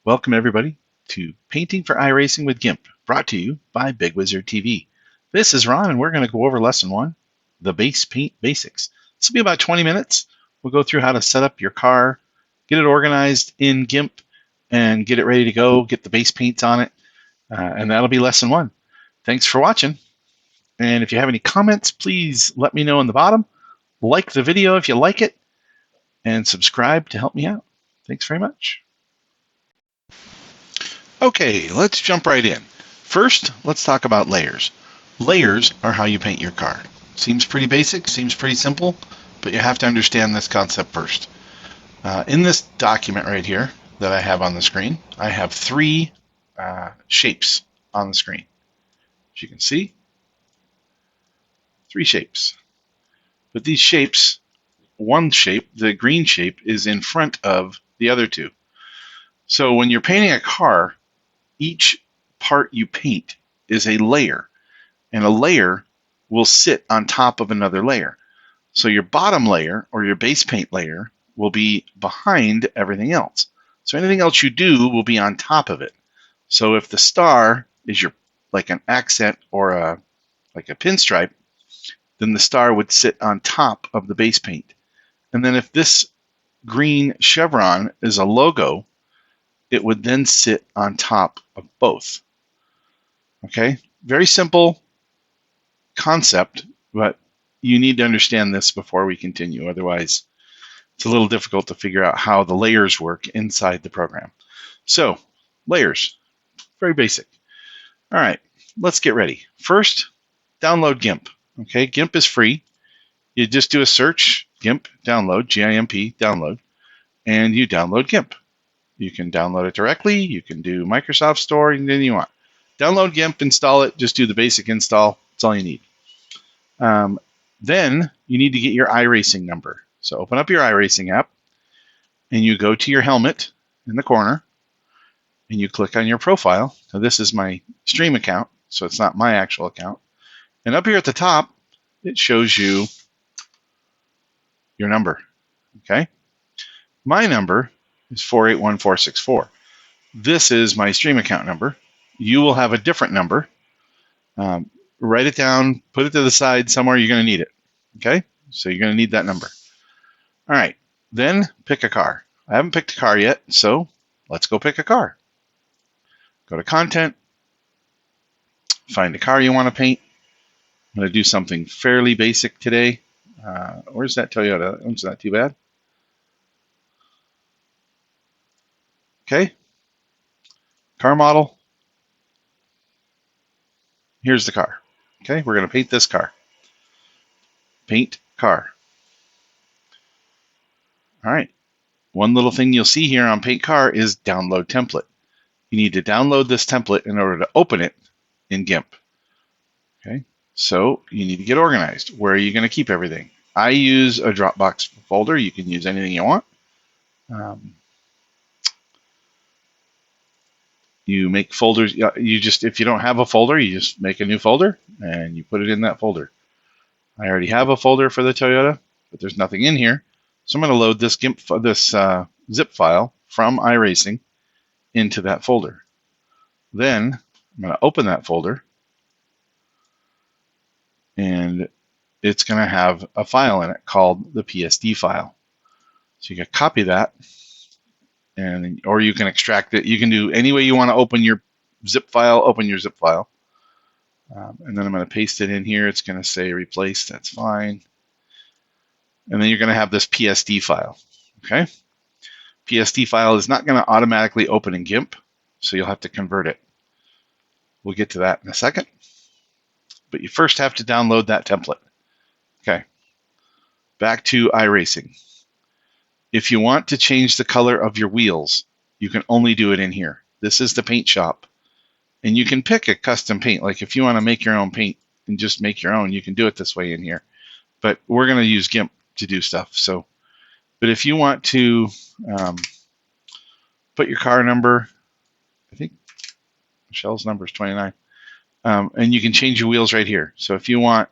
Welcome everybody to Painting for iRacing with Gimp, brought to you by Big Wizard TV. This is Ron and we're going to go over lesson 1, the base paint basics. This will be about 20 minutes. We'll go through how to set up your car, get it organized in Gimp, and get it ready to go, get the base paints on it, and that'll be lesson 1. Thanks for watching, and if you have any comments, please let me know in the bottom. Like the video if you like it, and subscribe to help me out. Thanks very much. Okay, let's jump right in. First, let's talk about layers. Layers are how you paint your car. Seems pretty basic, seems pretty simple, but you have to understand this concept first. In this document right here that I have on the screen, I have 3 shapes on the screen. As you can see, 3 shapes. But these shapes, one shape, the green shape, is in front of the other 2. So when you're painting a car, each part you paint is a layer, and a layer will sit on top of another layer. So your bottom layer, or your base paint layer, will be behind everything else. So anything else you do will be on top of it. So if the star is your like an accent or like a pinstripe, then the star would sit on top of the base paint. And then if this green chevron is a logo, it would then sit on top of both. Okay, very simple concept, but you need to understand this before we continue. Otherwise, it's a little difficult to figure out how the layers work inside the program. So, layers, very basic. All right, let's get ready. First, download Gimp. Okay, Gimp is free. You just do a search, Gimp, download, G-I-M-P, download, and you download Gimp. You can download it directly. You can do Microsoft Store, anything you want. Download Gimp, install it. Just do the basic install. That's all you need. Then you need to get your iRacing number. So open up your iRacing app, and you go to your helmet in the corner, and you click on your profile. So this is my stream account, so it's not my actual account. And up here at the top, it shows you your number. Okay? My number is 481464. This is my stream account number. You will have a different number. Write it down, put it to the side somewhere. You're going to need it. Okay? So you're going to need that number. All right. Then pick a car. I haven't picked a car yet, so let's go pick a car. Go to Content. Find a car you want to paint. I'm going to do something fairly basic today. Where's that Toyota? It's not too bad. Okay. Car model. Here's the car. Okay, we're going to paint this car. Paint car. All right. One little thing you'll see here on Paint Car is download template. You need to download this template in order to open it in Gimp. Okay, so you need to get organized. Where are you going to keep everything? I use a Dropbox folder. You can use anything you want. You make folders. If you don't have a folder, you just make a new folder and you put it in that folder. I already have a folder for the Toyota, but there's nothing in here. So I'm going to load this zip file from iRacing into that folder. Then I'm going to open that folder, and it's going to have a file in it called the PSD file. So you can copy that, or you can extract it. You can do any way you want to open your zip file. Open your zip file, and then I'm going to paste it in here. It's going to say replace. That's fine. And then you're going to have this PSD file. Okay. PSD file is not going to automatically open in Gimp, so you'll have to convert it. We'll get to that in a second. But you first have to download that template. Okay. Back to iRacing. If you want to change the color of your wheels, you can only do it in here. This is the paint shop. And you can pick a custom paint. Like if you want to make your own paint and just make your own, you can do it this way in here. But we're going to use Gimp to do stuff. So, but if you want to put your car number, I think Michelle's number is 29, and you can change your wheels right here. So if you want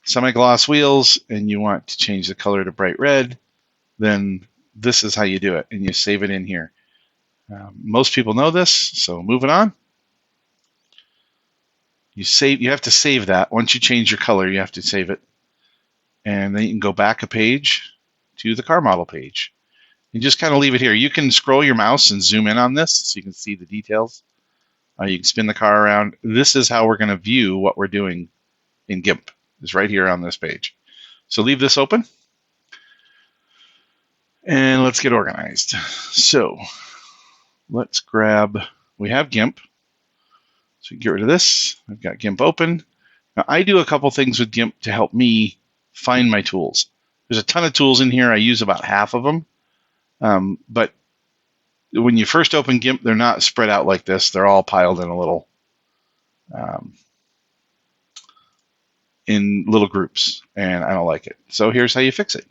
semi-gloss wheels and you want to change the color to bright red, then this is how you do it, and you save it in here. Most people know this, so moving on. You have to save that. Once you change your color, you have to save it. And then you can go back a page to the car model page. You just kind of leave it here. You can scroll your mouse and zoom in on this so you can see the details. You can spin the car around. This is how we're going to view what we're doing in Gimp. It's right here on this page. So leave this open. And let's get organized. So let's grab, we have Gimp. So get rid of this. I've got Gimp open. Now I do a couple things with Gimp to help me find my tools. There's a ton of tools in here. I use about half of them. But when you first open Gimp, they're not spread out like this. They're all piled in a little, in little groups, and I don't like it. So here's how you fix it.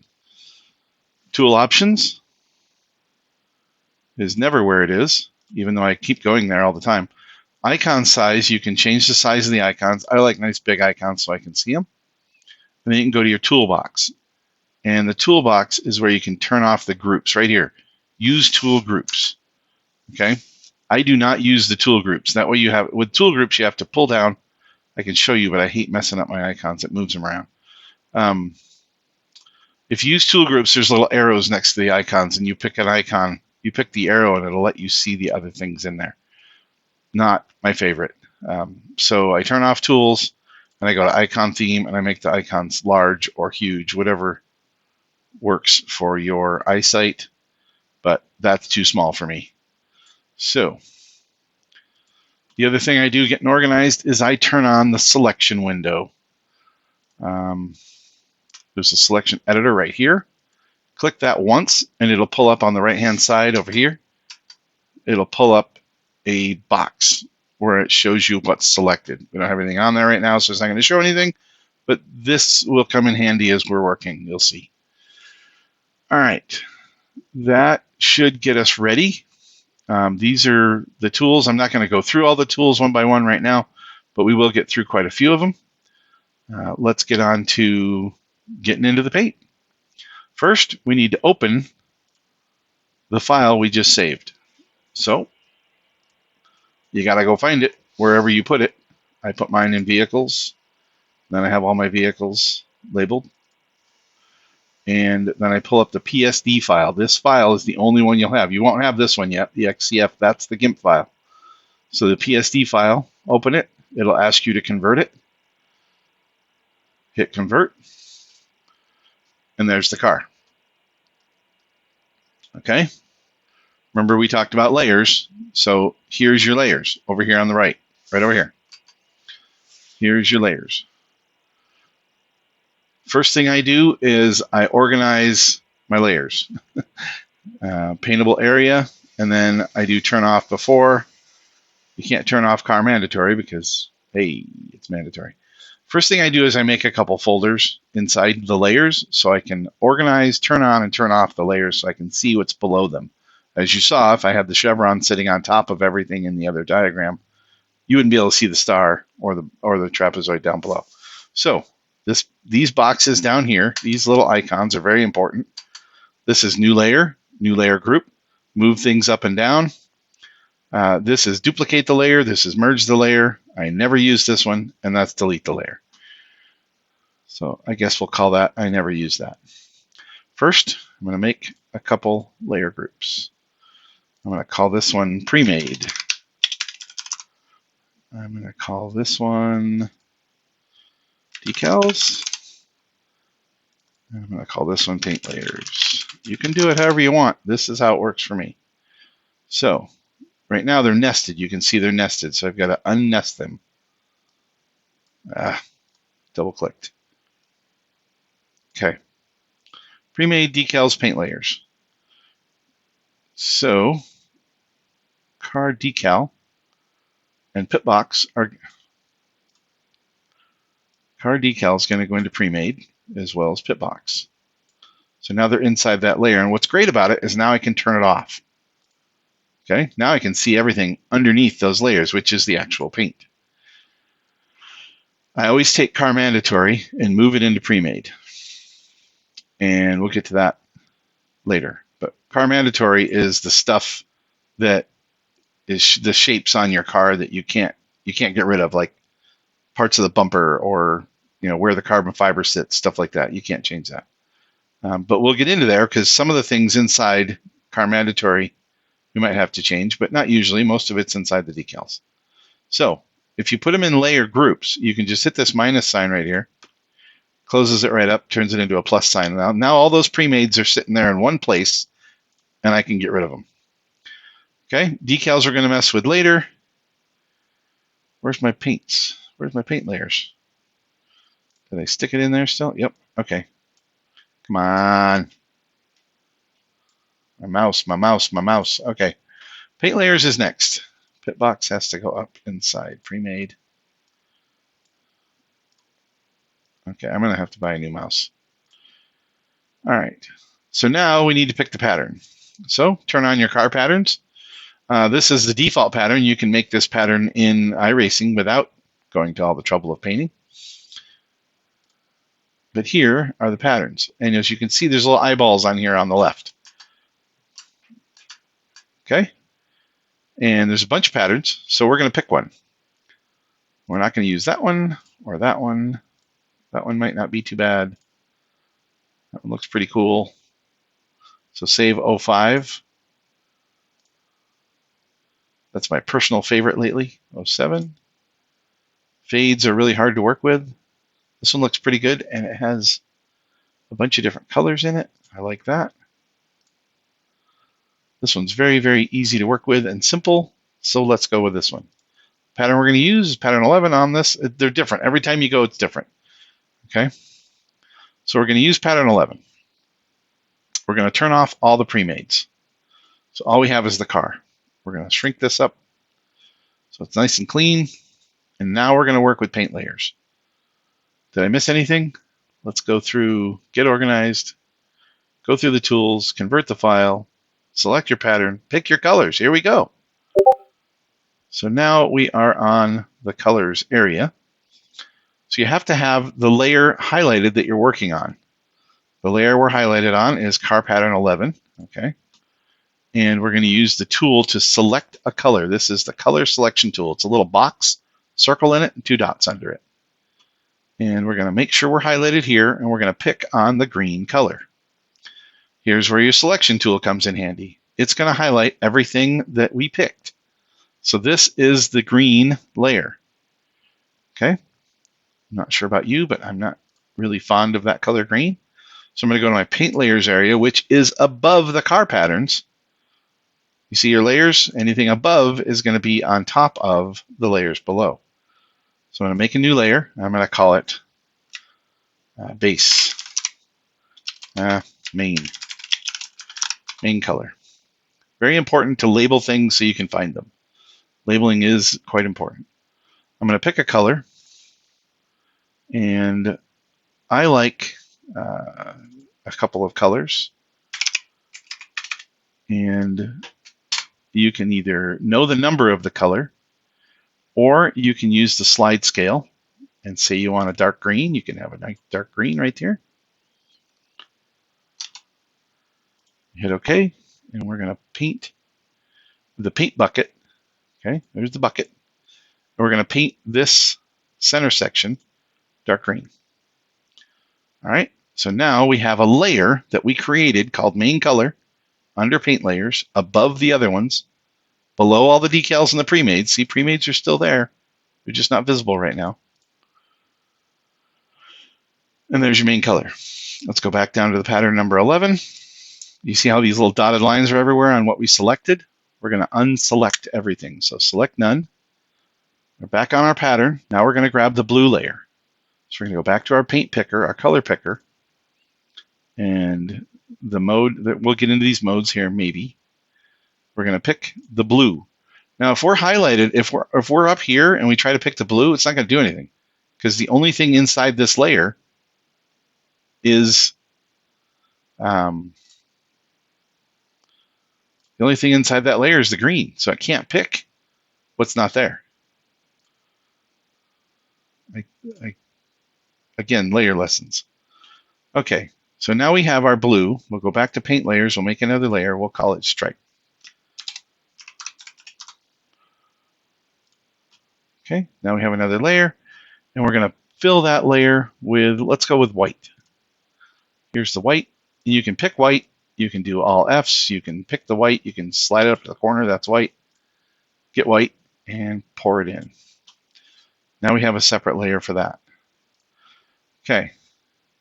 Tool options is never where it is, even though I keep going there all the time. Icon size, you can change the size of the icons. I like nice big icons so I can see them. And then you can go to your toolbox. And the toolbox is where you can turn off the groups right here. Use tool groups. Okay? I do not use the tool groups. That way you have, with tool groups, you have to pull down. I can show you, but I hate messing up my icons. It moves them around. If you use tool groups, there's little arrows next to the icons, and you pick an icon, you pick the arrow, and it'll let you see the other things in there. Not my favorite. So I turn off tools, and I go to icon theme, and I make the icons large or huge, whatever works for your eyesight, but that's too small for me. So the other thing I do getting organized is I turn on the selection window. There's a selection editor right here. Click that once, and it'll pull up on the right-hand side over here. It'll pull up a box where it shows you what's selected. We don't have anything on there right now, so it's not going to show anything, but this will come in handy as we're working. You'll see. All right. That should get us ready. These are the tools. I'm not going to go through all the tools one by one right now, but we will get through quite a few of them. Let's get on to getting into the paint. First, we need to open the file we just saved. So you got to go find it wherever you put it. I put mine in vehicles. Then I have all my vehicles labeled. And then I pull up the PSD file. This file is the only one you'll have. You won't have this one yet, the XCF. That's the Gimp file. So the PSD file, open it. It'll ask you to convert it. Hit convert. And there's the car. Okay? Remember we talked about layers. So here's your layers over here on the right over here. Here's your layers. First thing I do is I organize my layers. Paintable area, and then I do turn off before. You can't turn off car mandatory because, hey, it's mandatory. First thing I do is I make a couple folders inside the layers so I can organize, turn on, and turn off the layers so I can see what's below them. As you saw, if I had the chevron sitting on top of everything in the other diagram, you wouldn't be able to see the star or the trapezoid down below. So these boxes down here, these little icons are very important. This is new layer group, move things up and down. This is duplicate the layer, this is merge the layer. I never use this one, and that's delete the layer. So I guess we'll call that, I never use that. First, I'm going to make a couple layer groups. I'm going to call this one pre-made. I'm going to call this one decals. And I'm going to call this one paint layers. You can do it however you want. This is how it works for me. So right now they're nested. You can see they're nested. So I've got to unnest them. Double clicked. Okay. Pre-made decals paint layers. So car decal and pit box are car decal is going to go into pre-made as well as pit box. So now they're inside that layer, and what's great about it is now I can turn it off. Okay, now I can see everything underneath those layers, which is the actual paint. I always take car mandatory and move it into pre-made, and we'll get to that later. But car mandatory is the stuff that is the shapes on your car that you can't get rid of, like parts of the bumper or where the carbon fiber sits, stuff like that. You can't change that. But we'll get into there because some of the things inside car mandatory we might have to change, but not usually. Most of it's inside the decals. So if you put them in layer groups, you can just hit this minus sign right here, closes it right up, turns it into a plus sign. Now all those pre-mades are sitting there in one place, and I can get rid of them. Okay, decals we're going to mess with later. Where's my paints? Where's my paint layers? Did I stick it in there still? Yep. Okay. Come on. My mouse. Okay. Paint layers is next. Pit box has to go up inside. Pre-made. Okay, I'm going to have to buy a new mouse. All right. So now we need to pick the pattern. So turn on your car patterns. This is the default pattern. You can make this pattern in iRacing without going to all the trouble of painting. But here are the patterns. And as you can see, there's little eyeballs on here on the left. Okay? And there's a bunch of patterns, so we're going to pick one. We're not going to use that one or that one. That one might not be too bad. That one looks pretty cool. So save 05. That's my personal favorite lately, 07. Fades are really hard to work with. This one looks pretty good, and it has a bunch of different colors in it. I like that. This one's very, very easy to work with and simple, so let's go with this one. Pattern we're going to use is pattern 11 on this. They're different. Every time you go, it's different. Okay? So we're going to use pattern 11. We're going to turn off all the pre-mades. So all we have is the car. We're going to shrink this up so it's nice and clean. And now we're going to work with paint layers. Did I miss anything? Let's go through, get organized, go through the tools, convert the file, select your pattern, pick your colors. Here we go. So now we are on the colors area. So you have to have the layer highlighted that you're working on. The layer we're highlighted on is car pattern 11. Okay. And we're going to use the tool to select a color. This is the color selection tool. It's a little box, circle in it, and 2 dots under it. And we're going to make sure we're highlighted here, and we're going to pick on the green color. Here's where your selection tool comes in handy. It's going to highlight everything that we picked. So this is the green layer. Okay? I'm not sure about you, but I'm not really fond of that color green. So I'm going to go to my paint layers area, which is above the car patterns. You see your layers? Anything above is going to be on top of the layers below. So I'm going to make a new layer. I'm going to call it base, main color. Very important to label things so you can find them. Labeling is quite important. I'm going to pick a color, and I like a couple of colors. And you can either know the number of the color, or you can use the slide scale and say you want a dark green. You can have a nice dark green right here. Hit OK, and we're going to paint the paint bucket. Okay, there's the bucket. And we're going to paint this center section dark green. All right, so now we have a layer that we created called main color under paint layers above the other ones, below all the decals and the pre-mades. See, pre-mades are still there. They're just not visible right now. And there's your main color. Let's go back down to the pattern number 11. You see how these little dotted lines are everywhere on what we selected? We're going to unselect everything. So select none. We're back on our pattern. Now we're going to grab the blue layer. So we're going to go back to our paint picker, our color picker, and the mode that we'll get into these modes here maybe. We're going to pick the blue. Now, if we're highlighted, if we're up here and we try to pick the blue, it's not going to do anything because the only thing inside this layer is the only thing inside that layer is the green, so it can't pick what's not there. Again, layer lessons. Okay, so now we have our blue. We'll go back to paint layers. We'll make another layer. We'll call it stripe. Okay, now we have another layer, and we're going to fill that layer with, let's go with white. Here's the white. You can pick white. You can do all Fs. You can pick the white. You can slide it up to the corner. That's white. Get white and pour it in. Now we have a separate layer for that. Okay.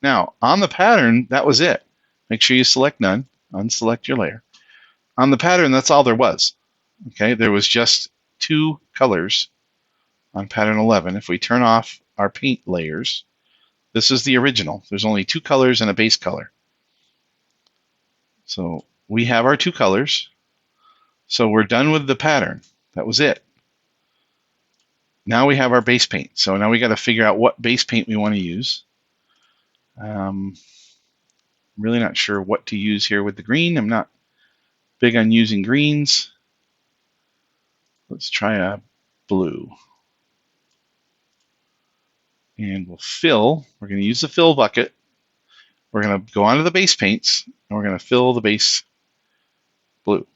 Now, on the pattern, that was it. Make sure you select none. Unselect your layer. On the pattern, that's all there was. Okay, there was just 2 colors on pattern 11. If we turn off our paint layers, this is the original. There's only 2 colors and a base color. So we have our 2 colors. So we're done with the pattern. That was it. Now we have our base paint. So now we got to figure out what base paint we want to use. Really not sure what to use here with the green. I'm not big on using greens. Let's try a blue. And we'll fill. We're going to use the fill bucket. We're going to go onto the base paints, and we're going to fill the base blue.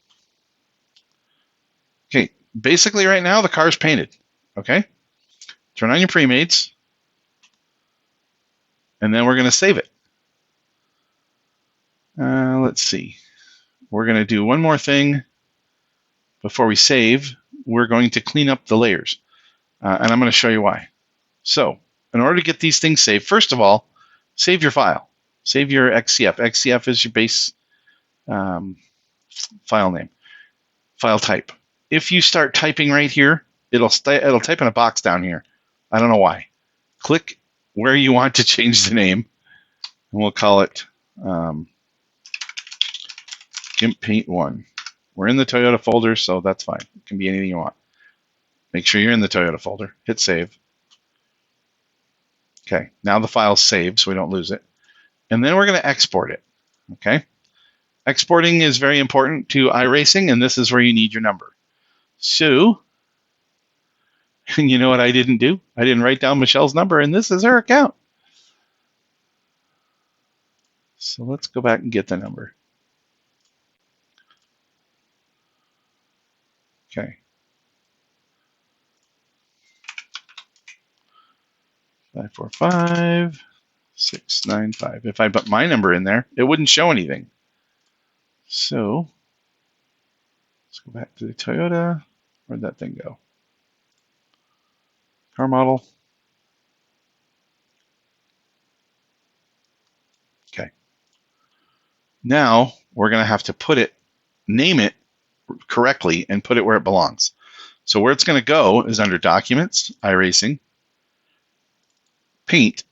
Okay, basically right now the car's painted. Okay, turn on your pre-mades, and then we're going to save it. Let's see. We're going to do one more thing before we save. We're going to clean up the layers, and I'm going to show you why. So, in order to get these things saved, first of all, save your file. Save your XCF. XCF is your base file name, file type. If you start typing right here, it'll type in a box down here. I don't know why. Click where you want to change the name, and we'll call it Gimp Paint 1. We're in the Toyota folder, so that's fine. It can be anything you want. Make sure you're in the Toyota folder. Hit save. Okay, now the file's saved so we don't lose it. And then we're going to export it. Okay? Exporting is very important to iRacing, and this is where you need your number. So, you know what I didn't do? I didn't write down Michelle's number, and this is her account. So let's go back and get the number. Okay. 545-695. If I put my number in there, it wouldn't show anything. So let's go back to the Toyota. Where'd that thing go? Car model. Okay. Now we're going to have to put it, name it correctly, and put it where it belongs. So where it's going to go is under Documents, iRacing, Paint,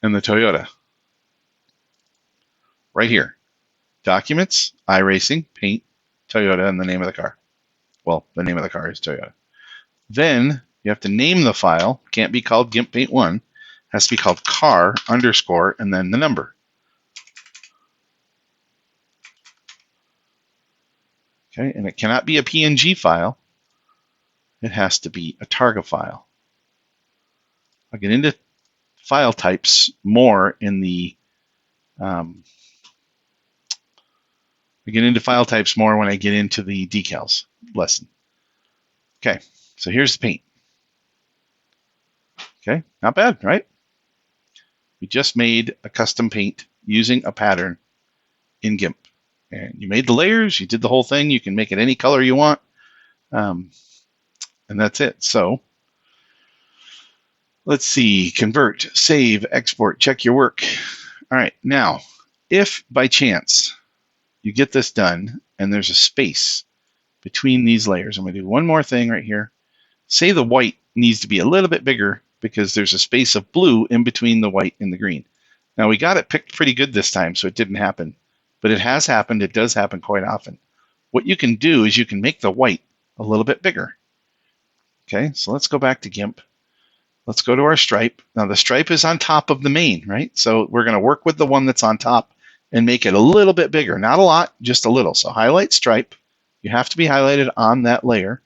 and the Toyota. Right here. Documents, iRacing, Paint, Toyota, and the name of the car. Well, the name of the car is Toyota. Then you have to name the file. Can't be called Gimp Paint 1. Has to be called car underscore and then the number. Okay, and it cannot be a PNG file. It has to be a Targa file. I'll get into file types more in the when I get into the decals lesson. Okay, so here's the paint. Okay, not bad, right? We just made a custom paint using a pattern in Gimp. And you made the layers, you did the whole thing. You can make it any color you want. And that's it. So let's see, convert, save, export, check your work. All right, now, if by chance you get this done and there's a space between these layers, I'm going to do one more thing right here. Say the white needs to be a little bit bigger because there's a space of blue in between the white and the green. Now, we got it picked pretty good this time, so it didn't happen. But it has happened. It does happen quite often. What you can do is you can make the white a little bit bigger. Okay, so let's go back to Gimp. Let's go to our stripe. Now, the stripe is on top of the main, right? So we're going to work with the one that's on top and make it a little bit bigger. Not a lot, just a little. So highlight stripe. You have to be highlighted on that layer.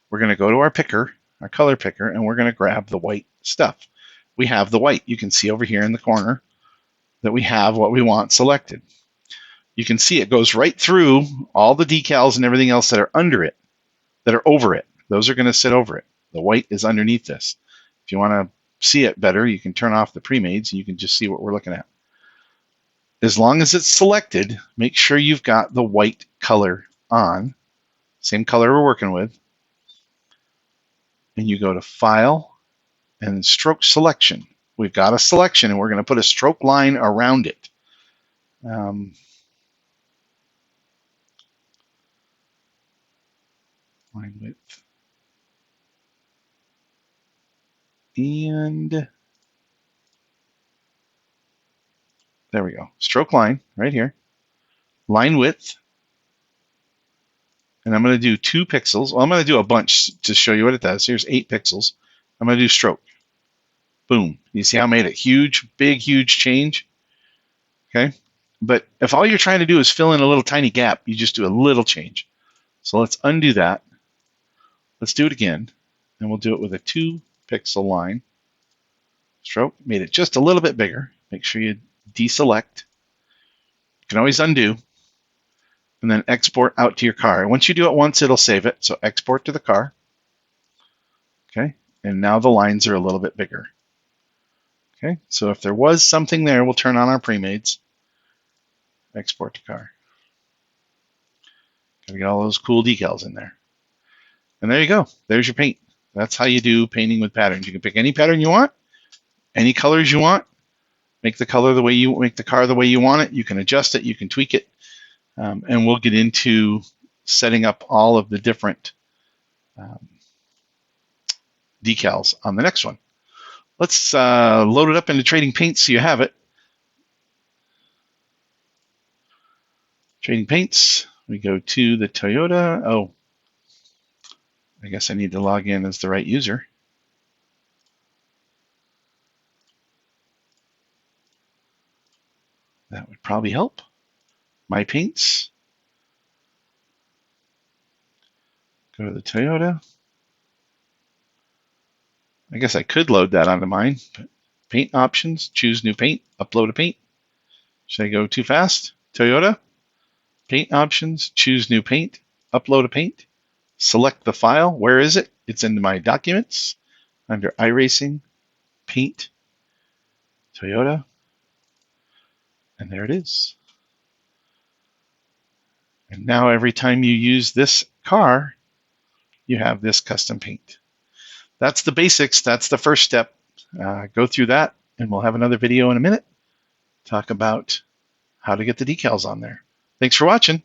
We're going to go to our picker, our color picker, and we're going to grab the white stuff. We have the white. You can see over here in the corner that we have what we want selected. You can see it goes right through all the decals and everything else that are under it, that are over it. those are going to sit over it. The white is underneath this. If you want to see it better, you can turn off the pre-mades and you can just see what we're looking at. As long as it's selected, make sure you've got the white color on, same color we're working with, and you go to File and Stroke Selection. We've got a selection and we're going to put a stroke line around it. Line width. And there we go. Stroke line right here. Line width. And I'm going to do 2 pixels. Well, I'm going to do a bunch to show you what it does. Here's 8 pixels. I'm going to do stroke. Boom. You see how I made a huge, big, huge change? Okay. But if all you're trying to do is fill in a little tiny gap, you just do a little change. So let's undo that. Let's do it again. And we'll do it with a 2 pixel line. Stroke. Made it just a little bit bigger. Make sure you deselect. You can always undo. And then export out to your car. Once you do it once, it'll save it. So export to the car. Okay. And now the lines are a little bit bigger. Okay. So if there was something there, we'll turn on our pre-mades. Export to car. Gotta get all those cool decals in there. And there you go. There's your paint. That's how you do painting with patterns. You can pick any pattern you want, any colors you want. Make the color the way you make the car the way you want it. You can adjust it. You can tweak it. And we'll get into setting up all of the different decals on the next one. Let's load it up into Trading Paints so you have it. Trading Paints. We go to the Toyota. Oh, I guess I need to log in as the right user. That would probably help. My Paints. Go to the Toyota. I guess I could load that onto mine. But paint options, choose new paint, upload a paint. Should I go too fast? Toyota. Paint options, choose new paint, upload a paint. Select the file. Where is it? It's in my documents under iRacing, paint, Toyota. And there it is. And now every time you use this car, you have this custom paint. That's the basics. That's the first step. Go through that, and we'll have another video in a minute. Talk about how to get the decals on there. Thanks for watching.